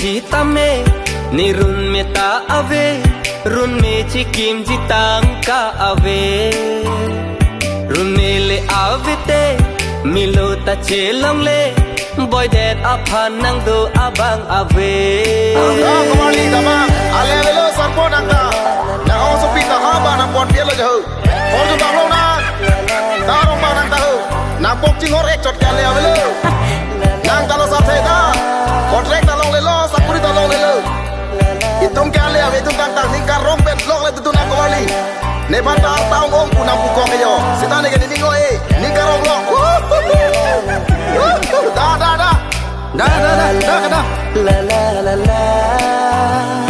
จีตาเมนี่รุ่นเมตาอเวรุ่นเมจิกิมจิตังกาอเวรุ่นเมเลอาเวเตมิโลตาเชลองเลบอยแดดอาพันนังดูอาบังอาเว Kembali tamang ale lelo sarpo nangka na o sopi ta ha ba nang pon dia lo jo hor ju bang lo na ta rong ba nang ta ho nang pok ching hor ek chot ka le ave lo nang ta lo sa the ta hor trek ta long le lo sa puri ta long le lo itung ka le ave itung tang tang ning ka rong bet long le tu nang kembali ne ba ta ta ong ku nang pu ko ke yo sita ne ke ni ngo e ning ka rong lo da la la la la